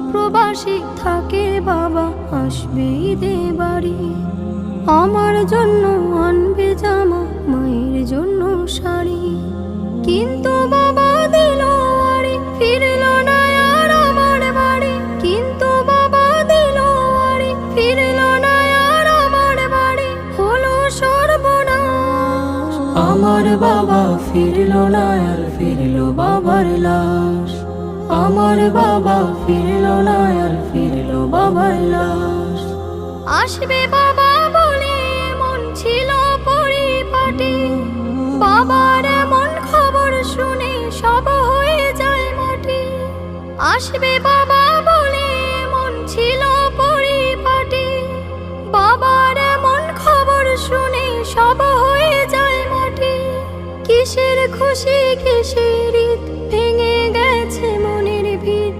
প্রবাসী থাকে বাবা আসবে ঈদে বাড়ি। আমার জন্য আনবে জামা, মায়ের জন্য শাড়ি। কিন্তু বাবা দিল আড়ি, ফিরল না আর আমার বাড়ি। কিন্তু বাবা দিল আড়ি, ফিরল না আর আমার বাড়ি। হলো সর্বনাশ, আমার বাবা ফিরল না আর ফিরল বাবার লাশ। আমার বাবা ফিরল না আর ফিরল বাবার লাশ। আসবে বাবা বলে মন ছিল পরিপাটি। বাবার এমন খবর শুনে সব হয়ে যায় মাটি। আসবে বাবা বলে মন ছিল পরিপাটি। বাবার এমন খবর শুনে সব হয়ে যায় মাটি। কিসের খুশি কিসের